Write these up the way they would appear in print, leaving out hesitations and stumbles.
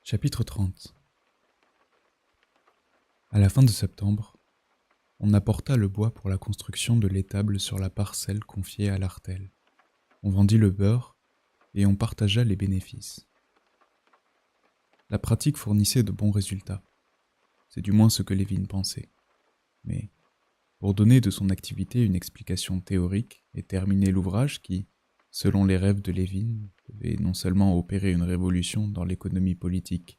Chapitre 30. À la fin de septembre, on apporta le bois pour la construction de l'étable sur la parcelle confiée à l'Artel. On vendit le beurre et on partagea les bénéfices. La pratique fournissait de bons résultats. C'est du moins ce que Lévin pensait. Mais pour donner de son activité une explication théorique et terminer l'ouvrage qui, selon les rêves de Lévin, devait non seulement opérer une révolution dans l'économie politique,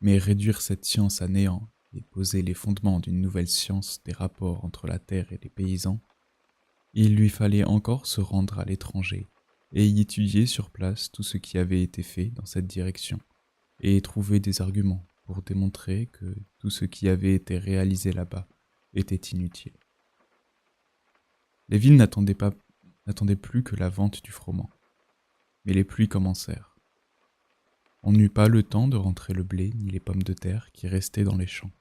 mais réduire cette science à néant et poser les fondements d'une nouvelle science des rapports entre la terre et les paysans, il lui fallait encore se rendre à l'étranger et y étudier sur place tout ce qui avait été fait dans cette direction, et trouver des arguments pour démontrer que tout ce qui avait été réalisé là-bas était inutile. Les villes n'attendaient plus que la vente du froment, mais les pluies commencèrent. On n'eut pas le temps de rentrer le blé ni les pommes de terre qui restaient dans les champs.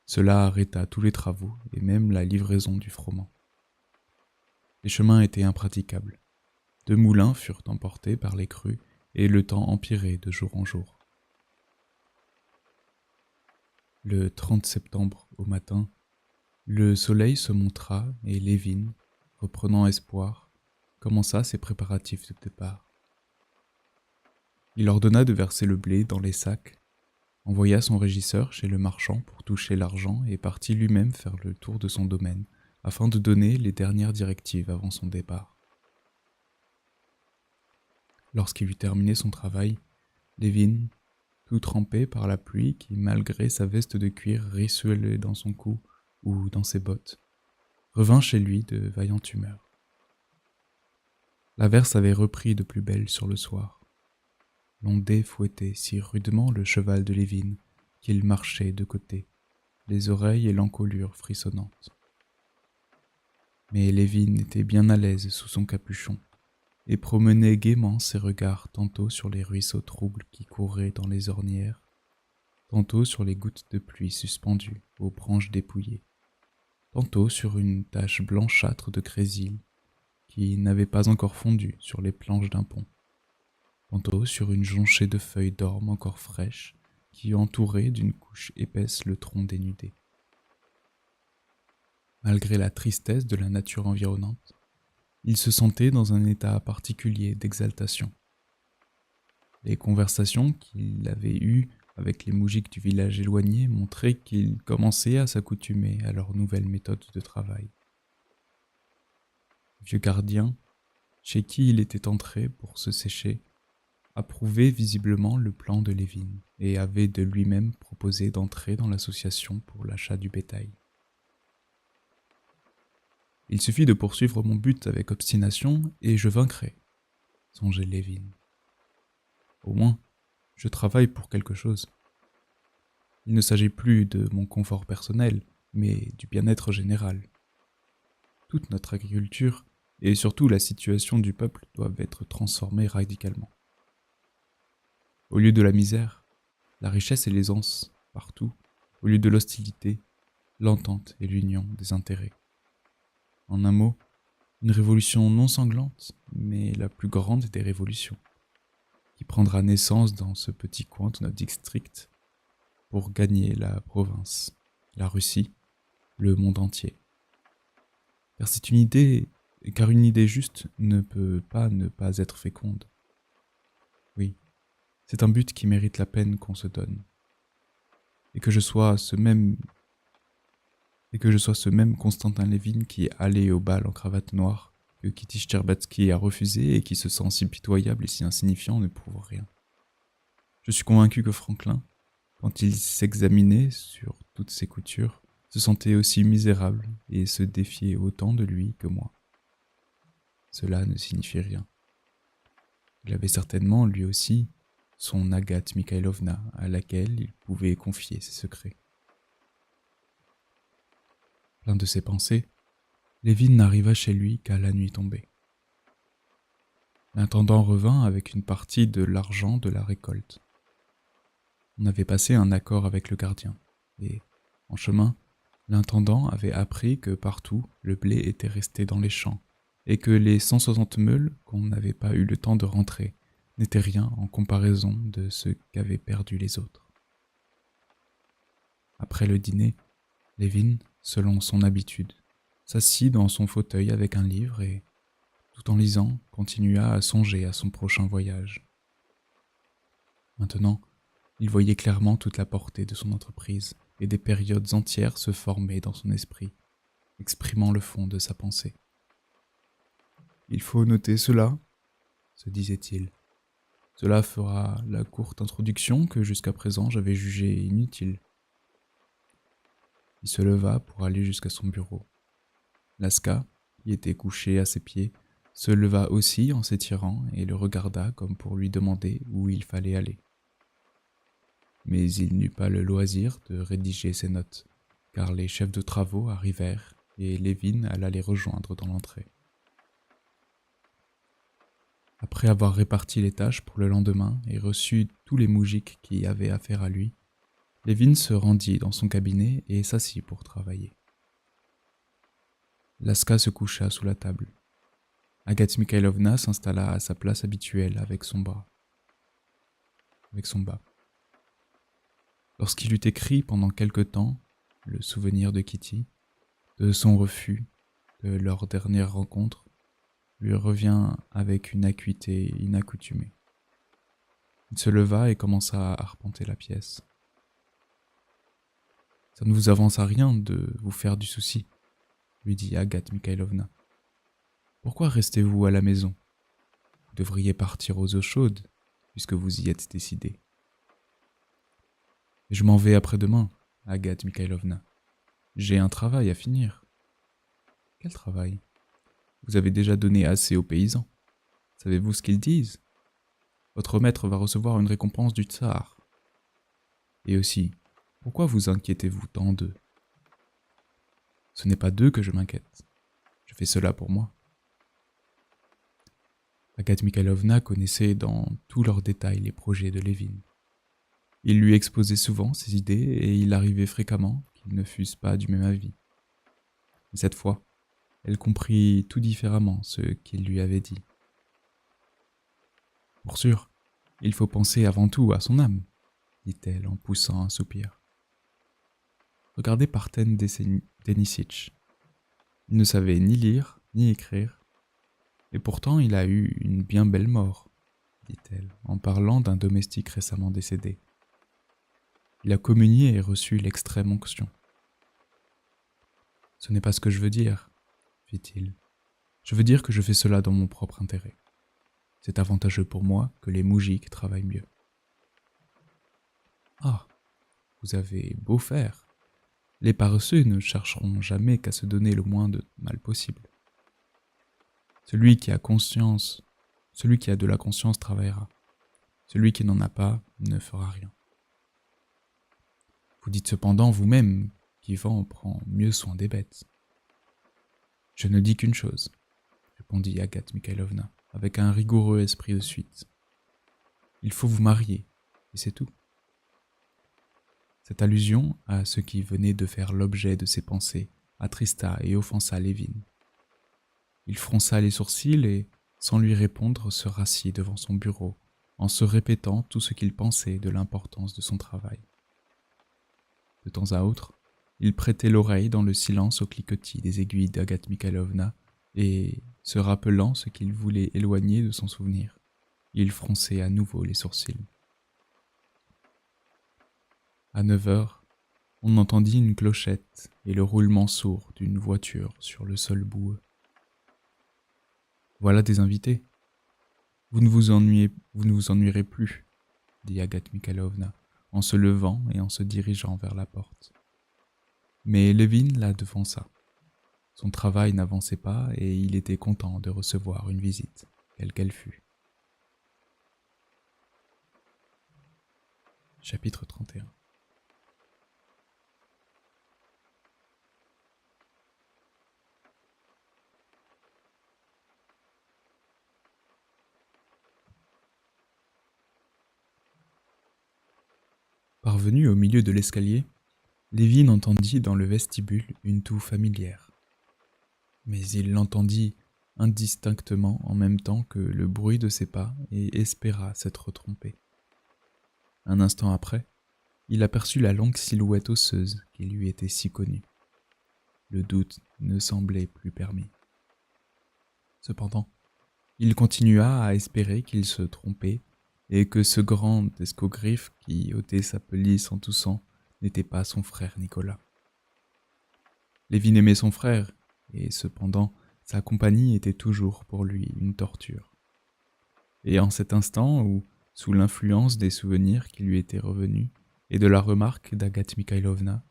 Cela arrêta tous les travaux et même la livraison du froment. Les chemins étaient impraticables. 2 moulins furent emportés par les crues et le temps empirait de jour en jour. Le 30 septembre au matin, le soleil se montra et Lévin, reprenant espoir, commença ses préparatifs de départ. Il ordonna de verser le blé dans les sacs, envoya son régisseur chez le marchand pour toucher l'argent et partit lui-même faire le tour de son domaine afin de donner les dernières directives avant son départ. Lorsqu'il eut terminé son travail, Lévin, tout trempé par la pluie qui, malgré sa veste de cuir, ruisselait dans son cou ou dans ses bottes, revint chez lui de vaillante humeur. L'averse avait repris de plus belle sur le soir. L'ondée fouettait si rudement le cheval de Lévin qu'il marchait de côté, les oreilles et l'encolure frissonnantes. Mais Lévin était bien à l'aise sous son capuchon et promenait gaiement ses regards tantôt sur les ruisseaux troubles qui couraient dans les ornières, tantôt sur les gouttes de pluie suspendues aux branches dépouillées, tantôt sur une tache blanchâtre de grésil qui n'avait pas encore fondu sur les planches d'un pont, tantôt sur une jonchée de feuilles d'orme encore fraîches qui entourait d'une couche épaisse le tronc dénudé. Malgré la tristesse de la nature environnante, il se sentait dans un état particulier d'exaltation. Les conversations qu'il avait eues avec les moujiks du village éloigné montraient qu'il commençait à s'accoutumer à leur nouvelle méthode de travail. Le vieux gardien, chez qui il était entré pour se sécher, approuvait visiblement le plan de Lévin et avait de lui-même proposé d'entrer dans l'association pour l'achat du bétail. Il suffit de poursuivre mon but avec obstination et je vaincrai, songeait Lévin. Au moins, je travaille pour quelque chose. Il ne s'agit plus de mon confort personnel, mais du bien-être général. Toute notre agriculture et surtout la situation du peuple doivent être transformées radicalement. Au lieu de la misère, la richesse et l'aisance partout, au lieu de l'hostilité, l'entente et l'union des intérêts. En un mot, une révolution non sanglante, mais la plus grande des révolutions, qui prendra naissance dans ce petit coin de notre district pour gagner la province, la Russie, le monde entier. Car une idée juste ne peut pas ne pas être féconde. Oui, c'est un but qui mérite la peine qu'on se donne. Et que je sois ce même Constantin Lévin qui est allé au bal en cravate noire, que Kitty Shcherbatsky a refusé et qui se sent si pitoyable et si insignifiant ne prouve rien. Je suis convaincu que Franklin, quand il s'examinait sur toutes ses coutures, se sentait aussi misérable et se défiait autant de lui que moi. Cela ne signifie rien. Il avait certainement, lui aussi, son Agathe Mikhailovna à laquelle il pouvait confier ses secrets. Plein de ses pensées, Lévin n'arriva chez lui qu'à la nuit tombée. L'intendant revint avec une partie de l'argent de la récolte. On avait passé un accord avec le gardien, et, en chemin, l'intendant avait appris que partout le blé était resté dans les champs, et que les 160 meules qu'on n'avait pas eu le temps de rentrer n'était rien en comparaison de ce qu'avaient perdu les autres. Après le dîner, Levin, selon son habitude, s'assit dans son fauteuil avec un livre et, tout en lisant, continua à songer à son prochain voyage. Maintenant, il voyait clairement toute la portée de son entreprise et des périodes entières se former dans son esprit, exprimant le fond de sa pensée. « Il faut noter cela, » se disait-il. « Cela fera la courte introduction que jusqu'à présent j'avais jugée inutile. » Il se leva pour aller jusqu'à son bureau. Laska, qui était couchée à ses pieds, se leva aussi en s'étirant et le regarda comme pour lui demander où il fallait aller. Mais il n'eut pas le loisir de rédiger ses notes, car les chefs de travaux arrivèrent et Levin alla les rejoindre dans l'entrée. Après avoir réparti les tâches pour le lendemain et reçu tous les moujiks qui avaient affaire à lui, Levin se rendit dans son cabinet et s'assit pour travailler. Laska se coucha sous la table. Agathe Mikhailovna s'installa à sa place habituelle avec son bas. Lorsqu'il eut écrit pendant quelque temps le souvenir de Kitty, de son refus, de leur dernière rencontre, lui revint avec une acuité inaccoutumée. Il se leva et commença à arpenter la pièce. « Ça ne vous avance à rien de vous faire du souci, » lui dit Agathe Mikhailovna. « Pourquoi restez-vous à la maison? Vous devriez partir aux eaux chaudes, puisque vous y êtes décidé. »« Je m'en vais après-demain, Agathe Mikhailovna. J'ai un travail à finir. »« Quel travail? Vous avez déjà donné assez aux paysans. Savez-vous ce qu'ils disent? Votre maître va recevoir une récompense du tsar. Et aussi, pourquoi vous inquiétez-vous tant d'eux? Ce n'est pas d'eux que je m'inquiète. Je fais cela pour moi. » Agathe Mikhailovna connaissait dans tous leurs détails les projets de Levin. Il lui exposait souvent ses idées et il arrivait fréquemment qu'ils ne fussent pas du même avis. Mais cette fois, elle comprit tout différemment ce qu'il lui avait dit. « Pour sûr, il faut penser avant tout à son âme, » dit-elle en poussant un soupir. Regardez Parten Denisic. Il ne savait ni lire, ni écrire, et pourtant il a eu une bien belle mort, dit-elle, en parlant d'un domestique récemment décédé. Il a communié et reçu l'extrême onction. Ce n'est pas ce que je veux dire, fit-il. Je veux dire que je fais cela dans mon propre intérêt. C'est avantageux pour moi que les moujiks travaillent mieux. Ah, vous avez beau faire. Les paresseux ne chercheront jamais qu'à se donner le moins de mal possible. Celui qui a de la conscience travaillera. Celui qui n'en a pas ne fera rien. Vous dites cependant vous-même qu'Ivan prend mieux soin des bêtes. Je ne dis qu'une chose, répondit Agathe Mikhailovna, avec un rigoureux esprit de suite. Il faut vous marier, et c'est tout. Cette allusion à ce qui venait de faire l'objet de ses pensées attrista et offensa Levin. Il fronça les sourcils et, sans lui répondre, se rassit devant son bureau, en se répétant tout ce qu'il pensait de l'importance de son travail. De temps à autre, il prêtait l'oreille dans le silence au cliquetis des aiguilles d'Agathe Mikhailovna et, se rappelant ce qu'il voulait éloigner de son souvenir, il fronçait à nouveau les sourcils. À 9 heures, on entendit une clochette et le roulement sourd d'une voiture sur le sol boueux. « Voilà des invités. Vous ne vous ennuierez plus, » dit Agathe Mikhailovna, en se levant et en se dirigeant vers la porte. Mais Levin la devança. Son travail n'avançait pas et il était content de recevoir une visite, quelle qu'elle fût. Chapitre 31. Parvenu au milieu de l'escalier, Levin entendit dans le vestibule une toux familière. Mais il l'entendit indistinctement en même temps que le bruit de ses pas et espéra s'être trompé. Un instant après, il aperçut la longue silhouette osseuse qui lui était si connue. Le doute ne semblait plus permis. Cependant, il continua à espérer qu'il se trompait et que ce grand escogriffe qui ôtait sa pelisse en toussant n'était pas son frère Nicolas. Lévin aimait son frère, et cependant, sa compagnie était toujours pour lui une torture. Et en cet instant où, sous l'influence des souvenirs qui lui étaient revenus et de la remarque d'Agathe Mikhailovna,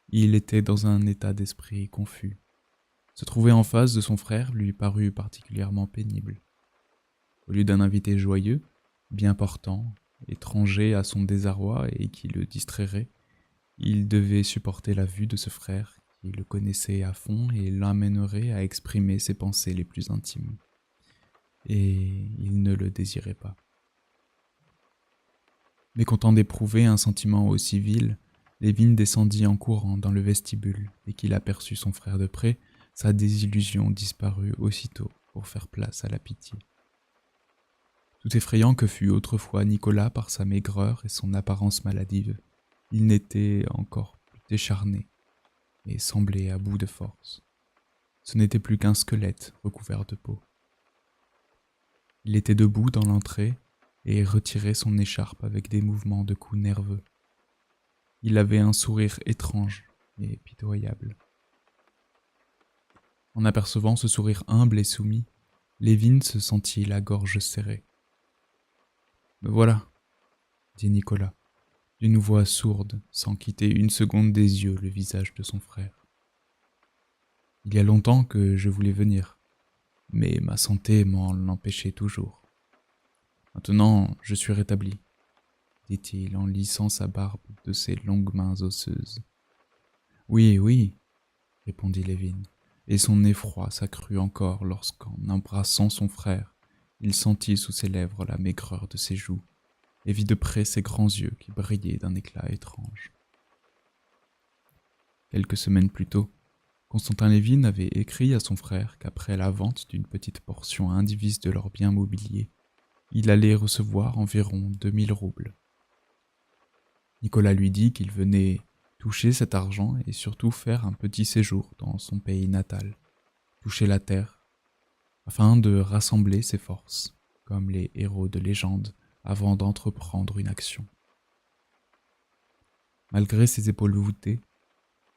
il était dans un état d'esprit confus. Se trouver en face de son frère lui parut particulièrement pénible. Au lieu d'un invité joyeux, bien portant, étranger à son désarroi et qui le distrairait, il devait supporter la vue de ce frère qui le connaissait à fond et l'amènerait à exprimer ses pensées les plus intimes. Et il ne le désirait pas. Mécontent d'éprouver un sentiment aussi vil, Lévin descendit en courant dans le vestibule, et qu'il aperçut son frère de près, sa désillusion disparut aussitôt pour faire place à la pitié. Tout effrayant que fut autrefois Nicolas par sa maigreur et son apparence maladive, il n'était encore plus décharné et semblait à bout de force. Ce n'était plus qu'un squelette recouvert de peau. Il était debout dans l'entrée et retirait son écharpe avec des mouvements de cou nerveux. Il avait un sourire étrange et pitoyable. En apercevant ce sourire humble et soumis, Lévin se sentit la gorge serrée. « Me voilà », dit Nicolas, d'une voix sourde, sans quitter une seconde des yeux le visage de son frère. « Il y a longtemps que je voulais venir, mais ma santé m'en l'empêchait toujours. Maintenant, je suis rétabli, » dit-il en lissant sa barbe de ses longues mains osseuses. « Oui, oui, » répondit Lévin, et son effroi s'accrut encore lorsqu'en embrassant son frère, il sentit sous ses lèvres la maigreur de ses joues, et vit de près ses grands yeux qui brillaient d'un éclat étrange. Quelques semaines plus tôt, Constantin Lévin avait écrit à son frère qu'après la vente d'une petite portion indivise de leurs biens mobiliers, il allait recevoir environ 2000 roubles. Nicolas lui dit qu'il venait toucher cet argent et surtout faire un petit séjour dans son pays natal, toucher la terre, afin de rassembler ses forces, comme les héros de légende, avant d'entreprendre une action. Malgré ses épaules voûtées,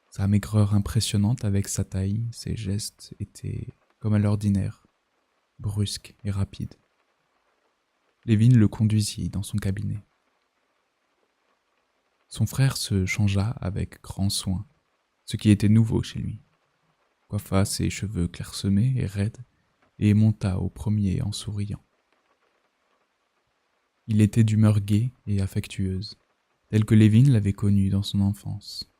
sa maigreur impressionnante avec sa taille, ses gestes étaient, comme à l'ordinaire, brusques et rapides. Lévin le conduisit dans son cabinet. Son frère se changea avec grand soin, ce qui était nouveau chez lui, coiffa ses cheveux clairsemés et raides, et monta au premier en souriant. Il était d'humeur gaie et affectueuse, telle que Lévin l'avait connu dans son enfance.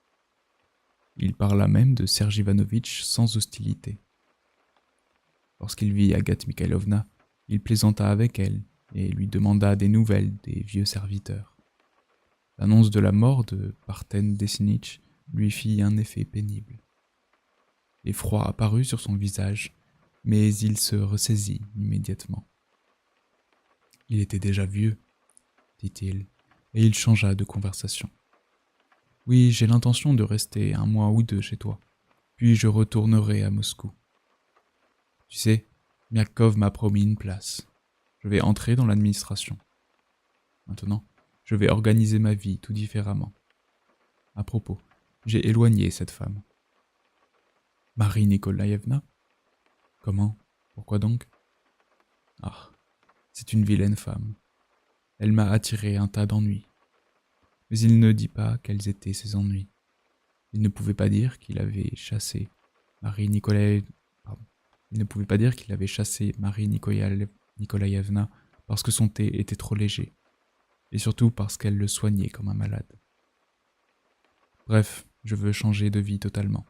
Il parla même de Serge Ivanovitch sans hostilité. Lorsqu'il vit Agathe Mikhailovna, il plaisanta avec elle et lui demanda des nouvelles des vieux serviteurs. L'annonce de la mort de Parten Desinitch lui fit un effet pénible. L'effroi apparut sur son visage, mais il se ressaisit immédiatement. Il était déjà vieux, dit-il, et il changea de conversation. Oui, j'ai l'intention de rester 1 mois ou 2 chez toi, puis je retournerai à Moscou. Tu sais, Miakov m'a promis une place. Je vais entrer dans l'administration. Maintenant, je vais organiser ma vie tout différemment. À propos, j'ai éloigné cette femme. Marie Nikolaïevna ? Comment ? Pourquoi donc ? Ah, c'est une vilaine femme. Elle m'a attiré un tas d'ennuis. Mais il ne dit pas quels étaient ces ennuis. Il ne pouvait pas dire qu'il avait chassé Marie Nikolaïevna parce que son thé était trop léger, et surtout parce qu'elle le soignait comme un malade. Bref, je veux changer de vie totalement.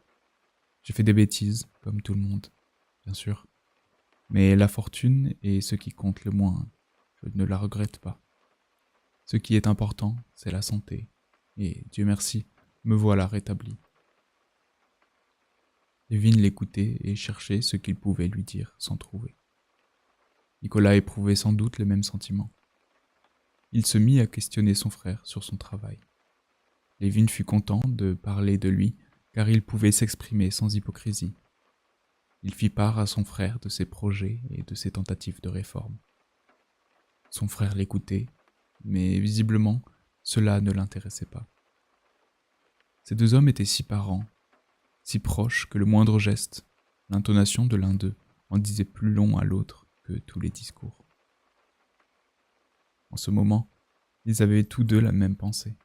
J'ai fait des bêtises, comme tout le monde, bien sûr. Mais la fortune est ce qui compte le moins. Je ne la regrette pas. Ce qui est important, c'est la santé. Et, Dieu merci, me voilà rétabli. Lévin l'écoutait et cherchait ce qu'il pouvait lui dire sans trouver. Nicolas éprouvait sans doute les mêmes sentiments. Il se mit à questionner son frère sur son travail. Lévin fut content de parler de lui, car il pouvait s'exprimer sans hypocrisie. Il fit part à son frère de ses projets et de ses tentatives de réforme. Son frère l'écoutait, mais visiblement, cela ne l'intéressait pas. Ces deux hommes étaient si parents, si proches que le moindre geste, l'intonation de l'un d'eux, en disait plus long à l'autre que tous les discours. En ce moment, ils avaient tous deux la même pensée.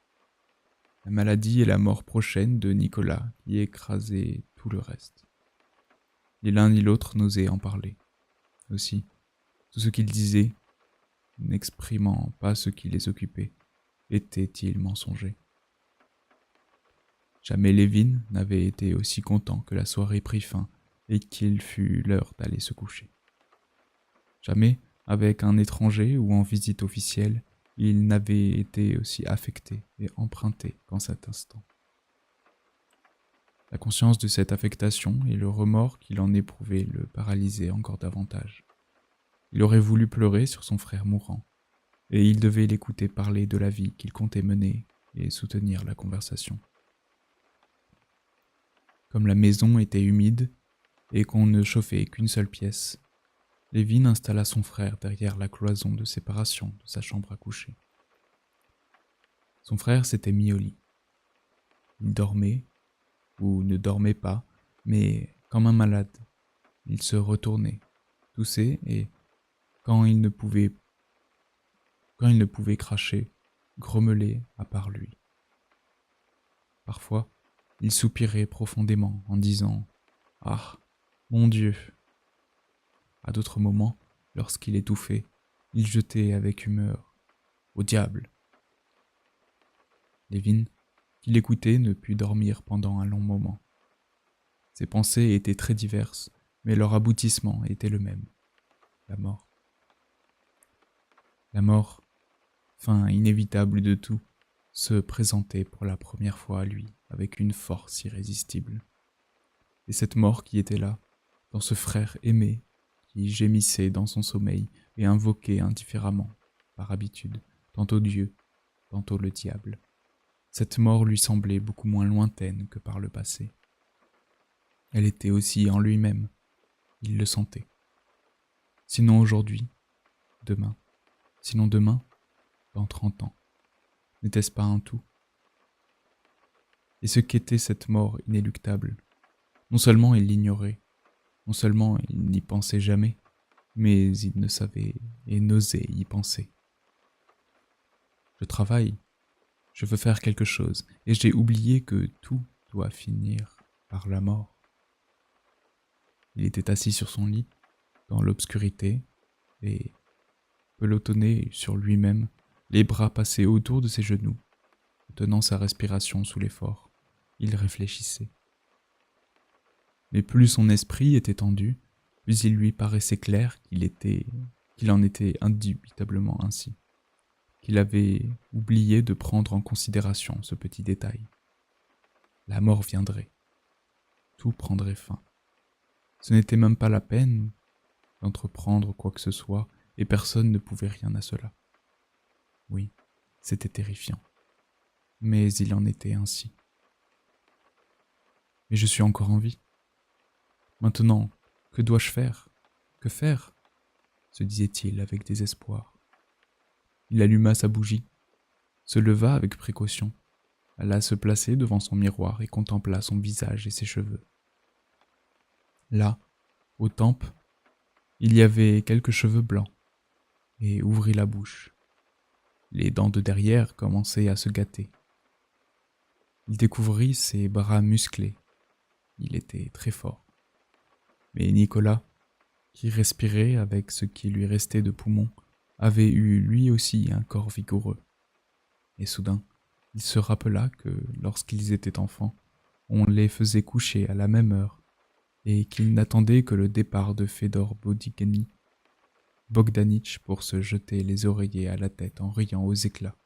La maladie et la mort prochaine de Nicolas qui écrasaient tout le reste. Ni l'un ni l'autre n'osaient en parler. Aussi, tout ce qu'ils disaient, n'exprimant pas ce qui les occupait, était-il mensonger. Jamais Lévin n'avait été aussi content que la soirée prit fin et qu'il fut l'heure d'aller se coucher. Jamais, avec un étranger ou en visite officielle, il n'avait été aussi affecté et emprunté qu'en cet instant. La conscience de cette affectation et le remords qu'il en éprouvait le paralysaient encore davantage. Il aurait voulu pleurer sur son frère mourant, et il devait l'écouter parler de la vie qu'il comptait mener et soutenir la conversation. Comme la maison était humide et qu'on ne chauffait qu'une seule pièce, Lévin installa son frère derrière la cloison de séparation de sa chambre à coucher. Son frère s'était mis au lit. Il dormait, ou ne dormait pas, mais comme un malade. Il se retournait, toussait et, quand il ne pouvait cracher, grommelait à part lui. Parfois, il soupirait profondément en disant « Ah, mon Dieu !» À d'autres moments, lorsqu'il étouffait, il jetait avec humeur « Au diable !» Lévin, qui l'écoutait, ne put dormir pendant un long moment. Ses pensées étaient très diverses, mais leur aboutissement était le même, la mort. La mort, fin inévitable de tout, se présentait pour la première fois à lui avec une force irrésistible. Et cette mort qui était là, dans ce frère aimé, qui gémissait dans son sommeil et invoquait indifféremment, par habitude, tantôt Dieu, tantôt le diable. Cette mort lui semblait beaucoup moins lointaine que par le passé. Elle était aussi en lui-même, il le sentait. Sinon aujourd'hui, demain, sinon demain, dans 30 ans, n'était-ce pas un tout? Et ce qu'était cette mort inéluctable, non seulement il l'ignorait, non seulement il n'y pensait jamais, mais il ne savait et n'osait y penser. Je travaille, je veux faire quelque chose, et j'ai oublié que tout doit finir par la mort. Il était assis sur son lit, dans l'obscurité, et, pelotonné sur lui-même, les bras passés autour de ses genoux, tenant sa respiration sous l'effort, il réfléchissait. Mais plus son esprit était tendu, plus il lui paraissait clair qu'il en était indubitablement ainsi, qu'il avait oublié de prendre en considération ce petit détail. La mort viendrait, tout prendrait fin. Ce n'était même pas la peine d'entreprendre quoi que ce soit, et personne ne pouvait rien à cela. Oui, c'était terrifiant, mais il en était ainsi. Mais je suis encore en vie. Maintenant, que dois-je faire? Que faire? Se disait-il avec désespoir. Il alluma sa bougie, se leva avec précaution, alla se placer devant son miroir et contempla son visage et ses cheveux. Là, aux tempes, il y avait quelques cheveux blancs, et ouvrit la bouche. Les dents de derrière commençaient à se gâter. Il découvrit ses bras musclés. Il était très fort. Mais Nicolas, qui respirait avec ce qui lui restait de poumons, avait eu lui aussi un corps vigoureux. Et soudain, il se rappela que, lorsqu'ils étaient enfants, on les faisait coucher à la même heure, et qu'ils n'attendaient que le départ de Fédor Bogdanitch pour se jeter les oreillers à la tête en riant aux éclats,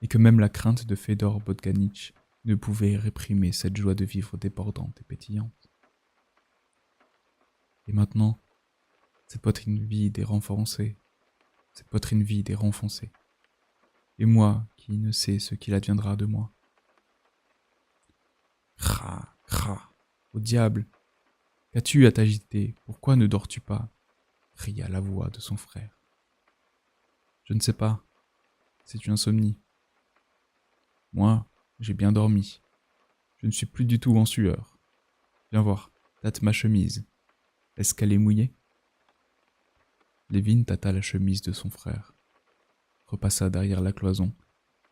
et que même la crainte de Fédor Bogdanitch ne pouvait réprimer cette joie de vivre débordante et pétillante. Et maintenant, cette poitrine vide et renfoncée, cette poitrine vide et renfoncée. Et moi qui ne sais ce qu'il adviendra de moi. Cra, cra, au diable, qu'as-tu à t'agiter? Pourquoi ne dors-tu pas? Cria la voix de son frère. Je ne sais pas, c'est une insomnie. Moi, j'ai bien dormi. Je ne suis plus du tout en sueur. Viens voir, tâte ma chemise. Est-ce qu'elle est mouillée? Lévin tâta la chemise de son frère, repassa derrière la cloison,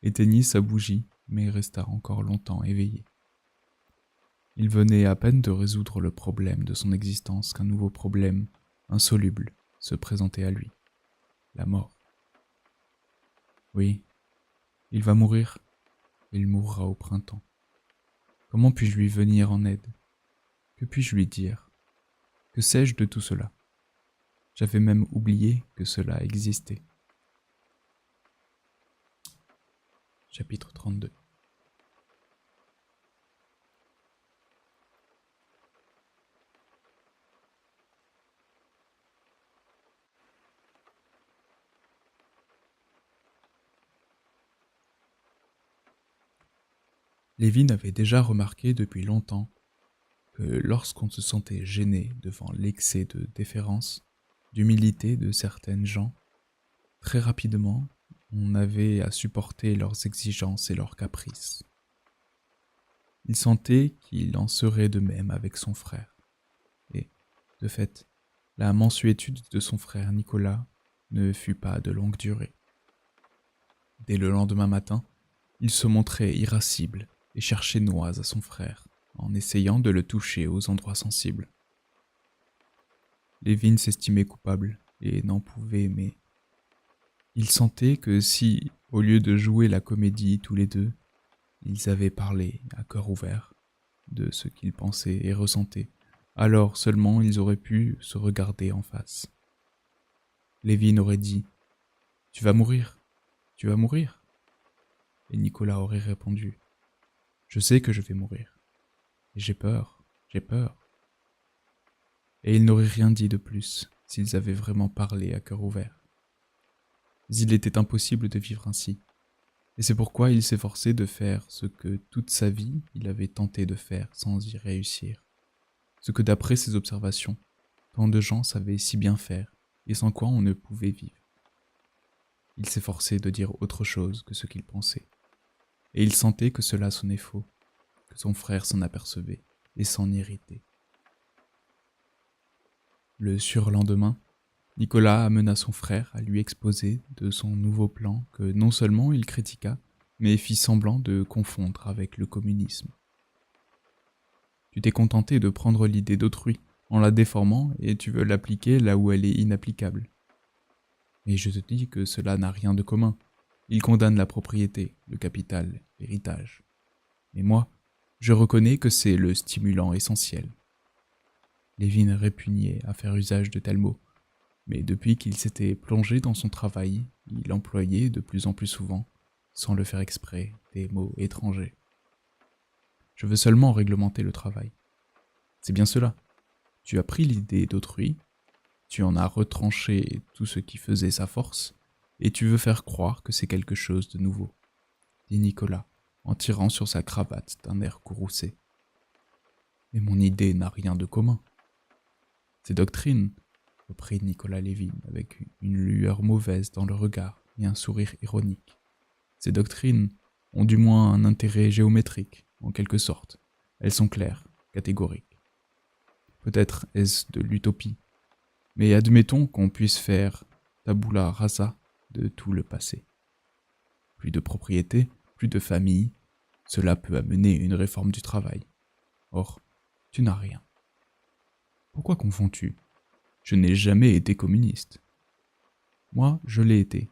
éteignit sa bougie, mais resta encore longtemps éveillé. Il venait à peine de résoudre le problème de son existence qu'un nouveau problème, insoluble, se présentait à lui. La mort. Oui, il va mourir. Il mourra au printemps. Comment puis-je lui venir en aide? Que puis-je lui dire? Que sais-je de tout cela? J'avais même oublié que cela existait. Chapitre 32. Lévin avait déjà remarqué depuis longtemps que lorsqu'on se sentait gêné devant l'excès de déférence, d'humilité de certaines gens, très rapidement, on avait à supporter leurs exigences et leurs caprices. Il sentait qu'il en serait de même avec son frère. Et, de fait, la mansuétude de son frère Nicolas ne fut pas de longue durée. Dès le lendemain matin, il se montrait irascible et cherchait noise à son frère, en essayant de le toucher aux endroits sensibles. Lévin s'estimait coupable et n'en pouvait, mais il sentait que si, au lieu de jouer la comédie tous les deux, ils avaient parlé à cœur ouvert de ce qu'ils pensaient et ressentaient, alors seulement ils auraient pu se regarder en face. Lévin aurait dit « Tu vas mourir, tu vas mourir ?» Et Nicolas aurait répondu « Je sais que je vais mourir. Et j'ai peur, j'ai peur. » Et ils n'auraient rien dit de plus s'ils avaient vraiment parlé à cœur ouvert. Mais il était impossible de vivre ainsi. Et c'est pourquoi il s'efforçait de faire ce que toute sa vie il avait tenté de faire sans y réussir. Ce que d'après ses observations, tant de gens savaient si bien faire et sans quoi on ne pouvait vivre. Il s'efforçait de dire autre chose que ce qu'il pensait. Et il sentait que cela sonnait faux, que son frère s'en apercevait et s'en irritait. Le surlendemain, Nicolas amena son frère à lui exposer de son nouveau plan que non seulement il critiqua, mais fit semblant de confondre avec le communisme. Tu t'es contenté de prendre l'idée d'autrui en la déformant et tu veux l'appliquer là où elle est inapplicable. Mais je te dis que cela n'a rien de commun. Il condamne la propriété, le capital, l'héritage. Mais moi, je reconnais que c'est le stimulant essentiel. Lévin répugnait à faire usage de tels mots, mais depuis qu'il s'était plongé dans son travail, il employait de plus en plus souvent, sans le faire exprès, des mots étrangers. Je veux seulement réglementer le travail. C'est bien cela. Tu as pris l'idée d'autrui, tu en as retranché tout ce qui faisait sa force, et tu veux faire croire que c'est quelque chose de nouveau, dit Nicolas, en tirant sur sa cravate d'un air courroucé. Mais mon idée n'a rien de commun. Ces doctrines, reprit Nicolas Lévin avec une lueur mauvaise dans le regard et un sourire ironique. Ces doctrines ont du moins un intérêt géométrique, en quelque sorte. Elles sont claires, catégoriques. Peut-être est-ce de l'utopie, mais admettons qu'on puisse faire tabula rasa de tout le passé. Plus de propriété, plus de famille, cela peut amener une réforme du travail. Or, tu n'as rien. Pourquoi confonds-tu? Je n'ai jamais été communiste. Moi, je l'ai été.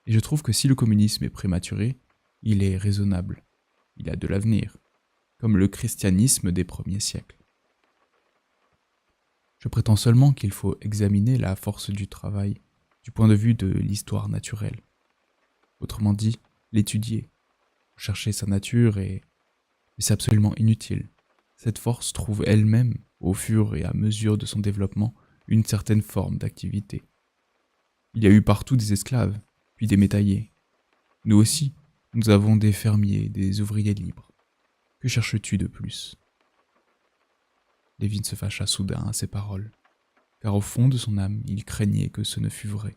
Et je trouve que si le communisme est prématuré, il est raisonnable. Il a de l'avenir, comme le christianisme des premiers siècles. Je prétends seulement qu'il faut examiner la force du travail du point de vue de l'histoire naturelle. Autrement dit, l'étudier, chercher sa nature mais c'est absolument inutile. Cette force trouve elle-même au fur et à mesure de son développement, une certaine forme d'activité. Il y a eu partout des esclaves, puis des métayers. Nous aussi, nous avons des fermiers, des ouvriers libres. Que cherches-tu de plus ? Lévin se fâcha soudain à ces paroles, car au fond de son âme, il craignait que ce ne fût vrai.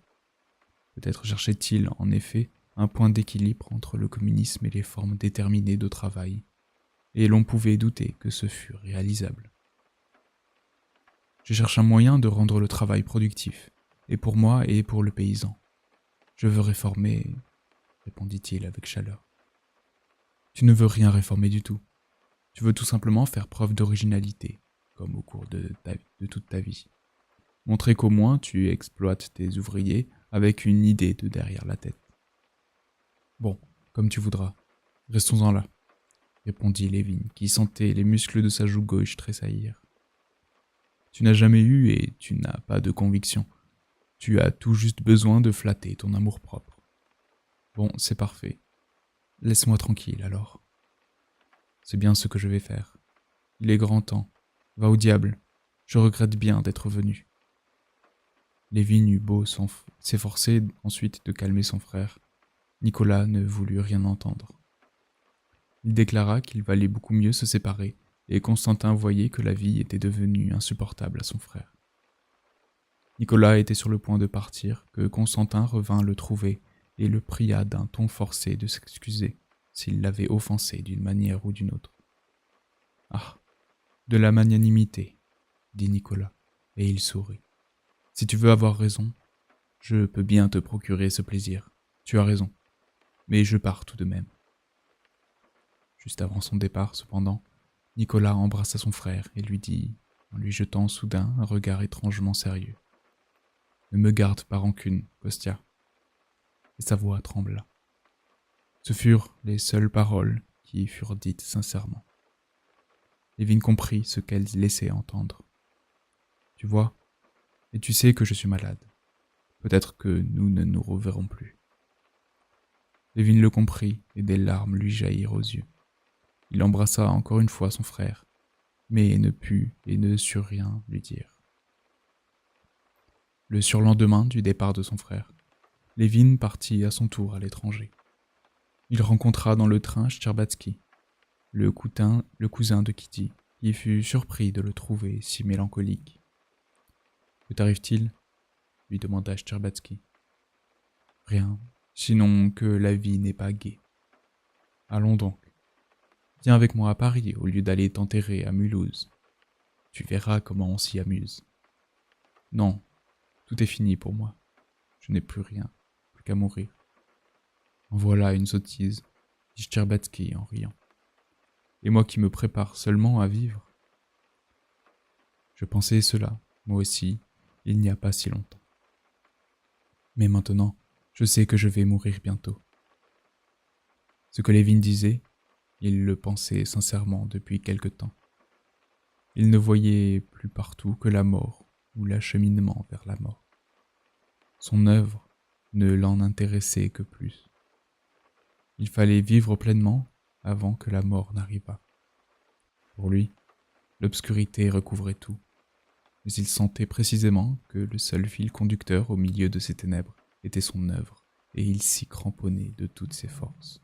Peut-être cherchait-il, en effet, un point d'équilibre entre le communisme et les formes déterminées de travail, et l'on pouvait douter que ce fût réalisable. Je cherche un moyen de rendre le travail productif, et pour moi et pour le paysan. Je veux réformer, répondit-il avec chaleur. Tu ne veux rien réformer du tout. Tu veux tout simplement faire preuve d'originalité, comme au cours de toute ta vie. Montrer qu'au moins tu exploites tes ouvriers avec une idée de derrière la tête. Bon, comme tu voudras. Restons-en là, répondit Lévin, qui sentait les muscles de sa joue gauche tressaillir. Tu n'as jamais eu et tu n'as pas de conviction. Tu as tout juste besoin de flatter ton amour-propre. Bon, c'est parfait. Laisse-moi tranquille alors. C'est bien ce que je vais faire. Il est grand temps. Va au diable. Je regrette bien d'être venu. Lévin eut beau s'efforcer ensuite de calmer son frère. Nicolas ne voulut rien entendre. Il déclara qu'il valait beaucoup mieux se séparer, et Constantin voyait que la vie était devenue insupportable à son frère. Nicolas était sur le point de partir, que Constantin revint le trouver et le pria d'un ton forcé de s'excuser s'il l'avait offensé d'une manière ou d'une autre. « Ah, de la magnanimité, » dit Nicolas, et il sourit. « Si tu veux avoir raison, je peux bien te procurer ce plaisir. Tu as raison, mais je pars tout de même. » Juste avant son départ, cependant, Nicolas embrassa son frère et lui dit, en lui jetant soudain un regard étrangement sérieux: « Ne me garde pas rancune, Kostia. » Et sa voix trembla. Ce furent les seules paroles qui furent dites sincèrement. Lévin comprit ce qu'elle laissait entendre. « Tu vois, et tu sais que je suis malade. Peut-être que nous ne nous reverrons plus. » Lévin le comprit et des larmes lui jaillirent aux yeux. Il embrassa encore une fois son frère, mais ne put et ne sut rien lui dire. Le surlendemain du départ de son frère, Lévin partit à son tour à l'étranger. Il rencontra dans le train Shtcherbatsky, le cousin de Kitty, qui fut surpris de le trouver si mélancolique. « Que t'arrive-t-il » lui demanda Shtcherbatsky. « Rien, sinon que la vie n'est pas gaie. Allons donc. Viens avec moi à Paris au lieu d'aller t'enterrer à Mulhouse. Tu verras comment on s'y amuse. Non, tout est fini pour moi. Je n'ai plus rien, plus qu'à mourir. » « En voilà une sottise, dit Shtcherbatsky en riant. Et moi qui me prépare seulement à vivre. Je pensais cela, moi aussi, il n'y a pas si longtemps. Mais maintenant, je sais que je vais mourir bientôt. » Ce que Lévin disait, il le pensait sincèrement depuis quelque temps. Il ne voyait plus partout que la mort ou l'acheminement vers la mort. Son œuvre ne l'en intéressait que plus. Il fallait vivre pleinement avant que la mort n'arrivât. Pour lui, l'obscurité recouvrait tout, mais il sentait précisément que le seul fil conducteur au milieu de ces ténèbres était son œuvre, et il s'y cramponnait de toutes ses forces.